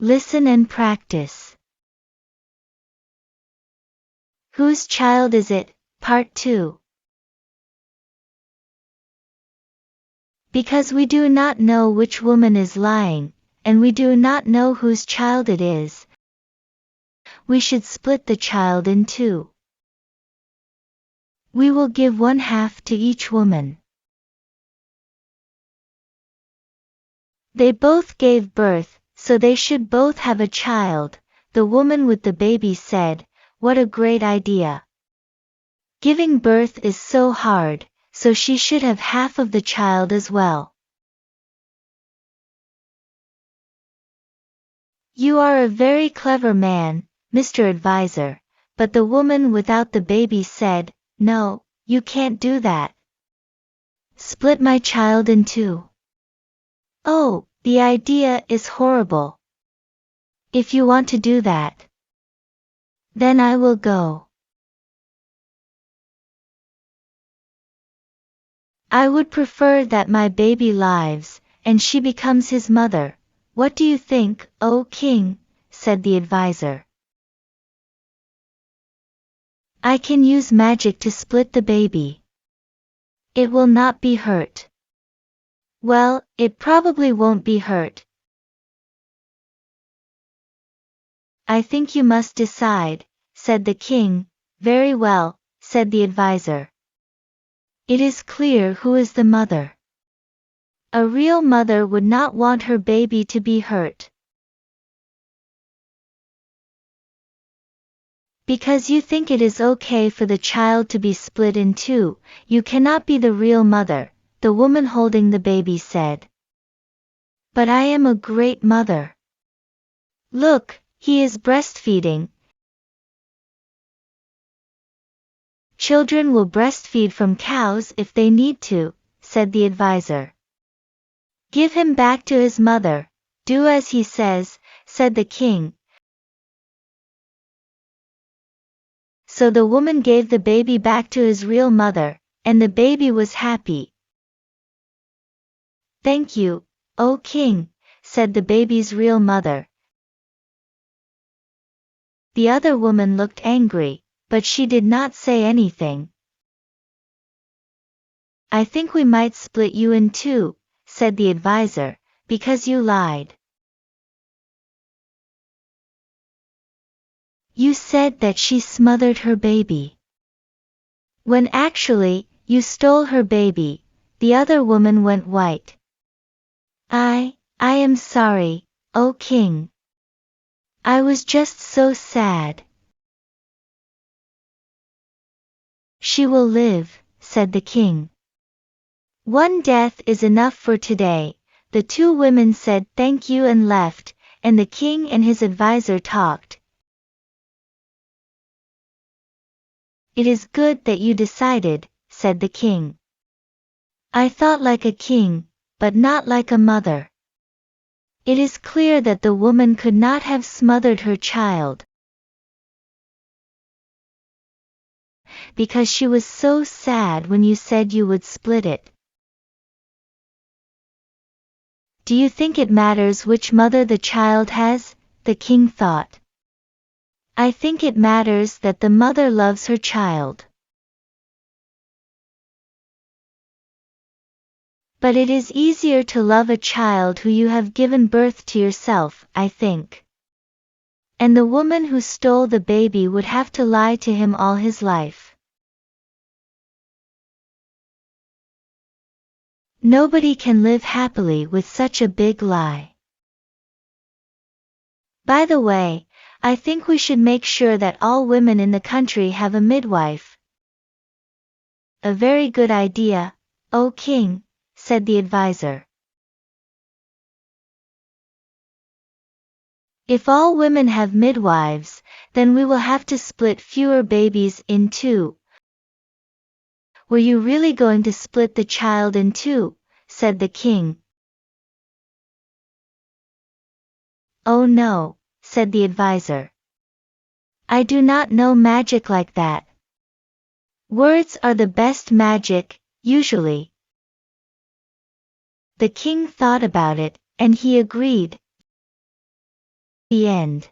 Listen and practice. Whose child is it? Part 2. Because we do not know which woman is lying, and we do not know whose child it is, we should split the child in two. We will give 1/2 to each woman. They both gave birth, so they should both have a child. The woman with the baby said, "What a great idea. Giving birth is so hard, so she should have half of the child as well." "You are a very clever man, Mr. Advisor," but the woman without the baby said, "No, you can't do that. Split my child in two." "Oh, the idea is horrible. If you want to do that, then I will go. I would prefer that my baby lives, and she becomes his mother. What do you think, O king?" said the advisor. "I can use magic to split the baby. It will not be hurt." "Well, it probably won't be hurt. I think you must decide," said the king. "Very well," said the advisor. "It is clear who is the mother. A real mother would not want her baby to be hurt. Because you think it is okay for the child to be split in two, you cannot be the real mother," the woman holding the baby said. "But I am a great mother. Look, he is breastfeeding. Children will breastfeed from cows if they need to," said the advisor. "Give him back to his mother. Do as he says," said the king. So the woman gave the baby back to his real mother, and the baby was happy. "Thank you, O king," said the baby's real mother. The other woman looked angry, but she did not say anything. "I think we might split you in two," said the advisor, "because you lied. You said that she smothered her baby, when actually, you stole her baby." The other woman went white. I am sorry, O king. I was just so sad." "She will live," said the king. "One death is enough for today." The two women said thank you and left, and the king and his advisor talked. "It is good that you decided," said the king. "I thought like a king, but not like a mother. It is clear that the woman could not have smothered her child, because she was so sad when you said you would split it." "Do you think it matters which mother the child has?" the king thought. "I think it matters that the mother loves her child. But it is easier to love a child who you have given birth to yourself, I think. And the woman who stole the baby would have to lie to him all his life. Nobody can live happily with such a big lie. By the way, I think we should make sure that all women in the country have a midwife." "A very good idea, O king," said the advisor. "If all women have midwives, then we will have to split fewer babies in two." "Were you really going to split the child in two?" said the king. "Oh no," said the advisor. "I do not know magic like that. Words are the best magic, usually." The king thought about it, and he agreed. The end.